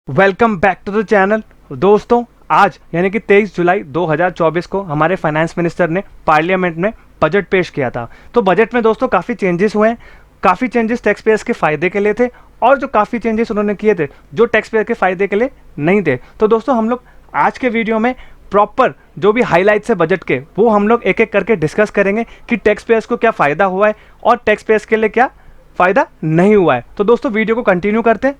Welcome back to the channel. दोस्तों, आज यानी कि 23 जुलाई 2024 को हमारे फाइनेंस मिनिस्टर ने पार्लियामेंट में बजट पेश किया था। तो बजट में दोस्तों काफ़ी चेंजेस हुए हैं। काफ़ी चेंजेस टैक्स पेयर्स के फ़ायदे के लिए थे और जो काफ़ी चेंजेस उन्होंने किए थे जो टैक्स पेयर के फ़ायदे के लिए नहीं थे। तो दोस्तों हम लोग आज के वीडियो में प्रॉपर जो भी हाईलाइट्स है बजट के वो हम लोग एक एक करके डिस्कस करेंगे कि टैक्स पेयर्स को क्या फ़ायदा हुआ है और टैक्स पेयर्स के लिए क्या फ़ायदा नहीं हुआ है। तो दोस्तों वीडियो को कंटिन्यू करते हैं।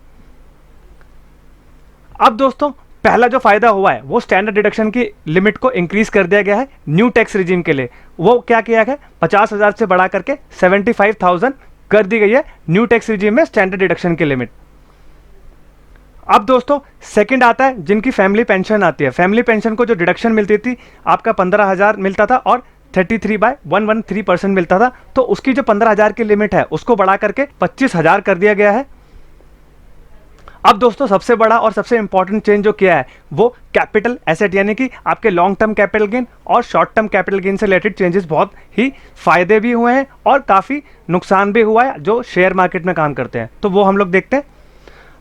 अब दोस्तों पहला जो फायदा हुआ है वो स्टैंडर्ड डिडक्शन की लिमिट को इंक्रीज कर दिया गया है न्यू टैक्स रिजीम के लिए। वो क्या किया गया, 50,000 से बढ़ा करके 75,000 कर दी गई है न्यू टैक्स रिजीम में स्टैंडर्ड डिडक्शन की लिमिट। अब दोस्तों सेकंड आता है जिनकी फैमिली पेंशन आती है। फैमिली पेंशन को जो डिडक्शन मिलती थी आपका 15,000 मिलता था और 33/113% मिलता था। तो उसकी जो 15,000 की लिमिट है उसको बढ़ा करके 25,000 कर दिया गया है। अब दोस्तों सबसे बड़ा और सबसे इंपॉर्टेंट चेंज जो किया है वो कैपिटल एसेट यानी कि आपके लॉन्ग टर्म कैपिटल गेन और शॉर्ट टर्म कैपिटल गेन से रिलेटेड चेंजेस बहुत ही फायदे भी हुए हैं और काफ़ी नुकसान भी हुआ है जो शेयर मार्केट में काम करते हैं। तो वो हम लोग देखते हैं।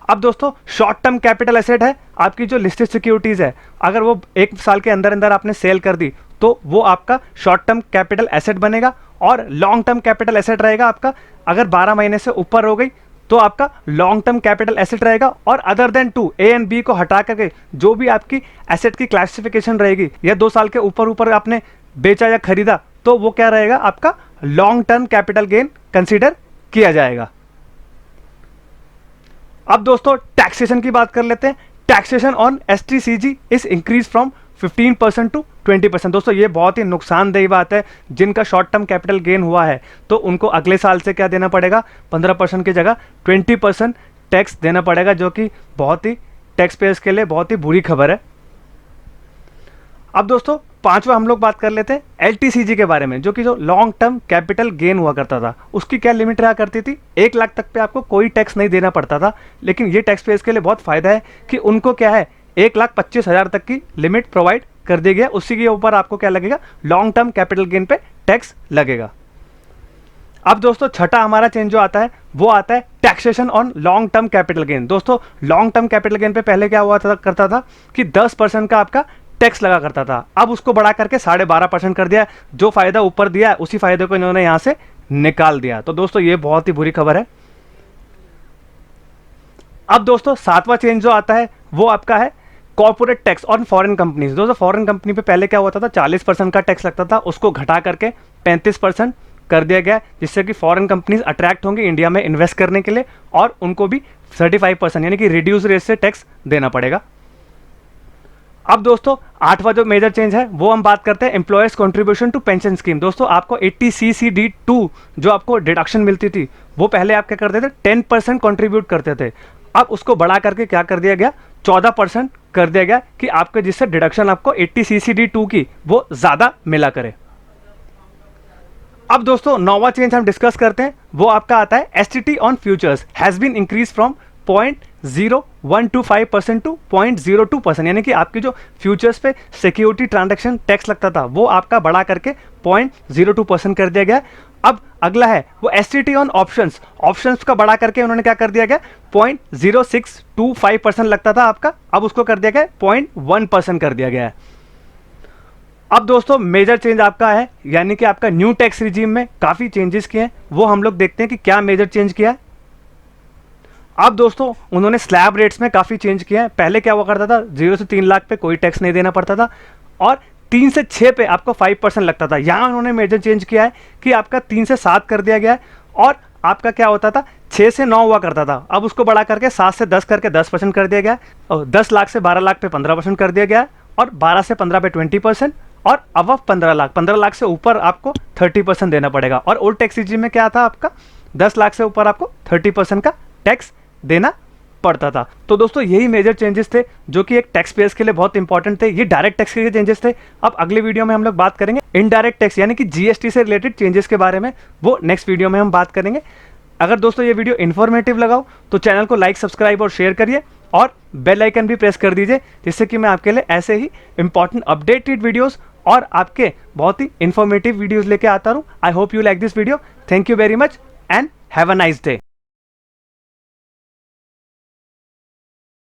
अब दोस्तों शॉर्ट टर्म कैपिटल एसेट है आपकी जो लिस्टेड सिक्योरिटीज़ है, अगर वो 1 साल के अंदर अंदर आपने सेल कर दी तो वो आपका शॉर्ट टर्म कैपिटल एसेट बनेगा। और लॉन्ग टर्म कैपिटल एसेट रहेगा आपका, अगर 12 महीने से ऊपर हो गई तो आपका लॉन्ग टर्म कैपिटल एसेट रहेगा। और other than 2 A and B को हटा करके जो भी आपकी एसेट की क्लासिफिकेशन रहेगी या 2 साल के ऊपर आपने बेचा या खरीदा तो वो क्या रहेगा, आपका long term capital gain consider किया जाएगा। अब दोस्तों टैक्सेशन की बात कर लेते हैं। Taxation on STCG is increase from 15% to 20%। दोस्तों ये बहुत ही नुकसानदेह बात है। जिनका शॉर्ट टर्म कैपिटल गेन हुआ है तो उनको अगले साल से क्या देना पड़ेगा, 15% की जगह 20% टैक्स देना पड़ेगा, जो कि बहुत ही टैक्स पेयर्स के लिए बहुत ही बुरी खबर है। अब दोस्तों पांचवा हम लोग बात कर लेते हैं एलटीसीजी के बारे में, जो कि जो लॉन्ग टर्म कैपिटल गेन हुआ करता था उसकी क्या लिमिट रहा करती थी। 1 लाख तक पे आपको कोई टैक्स नहीं देना पड़ता था। लेकिन ये टैक्स पेयर्स के लिए बहुत फायदा है कि उनको क्या है 1,25,000 तक की लिमिट प्रोवाइड कर दी गया। उसी के ऊपर आपको क्या लगेगा, लॉन्ग टर्म कैपिटल गेन पे टैक्स लगेगा। अब दोस्तों छठा हमारा चेंज जो आता है वो आता है taxation on long term capital gain. दोस्तों लॉन्ग टर्म कैपिटल गेन पे पहले क्या हुआ करता था कि 10% का आपका टैक्स लगा करता था। अब उसको बढ़ा करके 12.5% कर दिया। जो फायदा ऊपर दिया है उसी फायदे को इन्होंने यहां से निकाल दिया। तो दोस्तों ये बहुत ही बुरी खबर है। अब दोस्तों सातवां चेंज जो आता है वो आपका है corporate tax on foreign companies. दोस्तों फॉरेन कंपनी पे पहले क्या होता था 40% का टैक्स लगता था, उसको घटा करके 35% कर दिया गया, जिससे कि फॉरेन कंपनीज अट्रैक्ट होंगी इंडिया में इन्वेस्ट करने के लिए और उनको भी 35% यानी कि रिड्यूस रेट से टैक्स देना पड़ेगा। अब दोस्तों आठवां जो मेजर चेंज है वो हम बात करते हैं employers contribution to pension scheme. दोस्तों आपको 80CCD2 जो आपको डिडक्शन मिलती थी वो पहले आप क्या करते थे 10% कंट्रीब्यूट करते थे। अब उसको बढ़ा करके क्या कर दिया गया 14% कर दिया गया कि आपके जिससे डिडक्शन आपको 80CCD2 की वो ज्यादा मिला करे। अब दोस्तों नौवां चेंज हम डिस्कस करते हैं वो आपका आता है STT on futures has been increase from 0.0125% to 0.02%। यानी कि आपकी जो फ्यूचर्स पे सिक्योरिटी ट्रांजैक्शन टैक्स लगता था वो आपका बढ़ा करके 0.02% कर दिया गया। अब अगला है वो एसटीटी ऑन ऑप्शंस। ऑप्शंस का बढ़ा करके उन्होंने क्या कर दिया गया 0.0625% लगता था आपका, अब उसको कर दिया गया 0.1% कर दिया गया है। अब दोस्तों मेजर चेंज आपका है यानी कि आपका न्यू टैक्स रिजीम में काफी चेंजेस किए हैं, वो हम लोग देखते हैं कि क्या मेजर चेंज किया है। अब दोस्तों उन्होंने स्लैब रेट्स में काफी चेंज किया है। पहले क्या हुआ करता था 0 से 3 लाख पे कोई टैक्स नहीं देना पड़ता था और 3 से 6 पे आपको 5% लगता था। यहाँ उन्होंने मेजर चेंज किया है कि आपका 3 से 7 कर दिया गया है और आपका क्या होता था 6 से 9 हुआ करता था, अब उसको बढ़ा करके 7 से 10 करके 10% कर दिया गया और 10 लाख से 12 लाख पे 15% कर दिया गया और 12 से 15 पे 20% और अबव 15 लाख से ऊपर आपको 30% देना पड़ेगा। और ओल्ड टैक्स रिजीम में क्या था आपका 10 लाख से ऊपर आपको 30% का टैक्स देना पड़ता था। तो दोस्तों यही मेजर चेंजेस थे जो कि एक टैक्स पेयर्स के लिए बहुत इंपॉर्टेंट थे। ये डायरेक्ट टैक्स के चेंजेस थे। अब अगले वीडियो में हम लोग बात करेंगे इनडायरेक्ट टैक्स यानी कि जीएसटी से रिलेटेड चेंजेस के बारे में, वो नेक्स्ट वीडियो में हम बात करेंगे। अगर दोस्तों ये वीडियो इन्फॉर्मेटिव लगा हो तो चैनल को लाइक सब्सक्राइब और शेयर करिए और बेल आइकन भी प्रेस कर दीजिए, जिससे कि मैं आपके लिए ऐसे ही इंपॉर्टेंट अपडेटेड वीडियोस और आपके बहुत ही इंफॉर्मेटिव वीडियोस लेके आता रहूं। I hope you like this video. Thank you very much and have a nice day.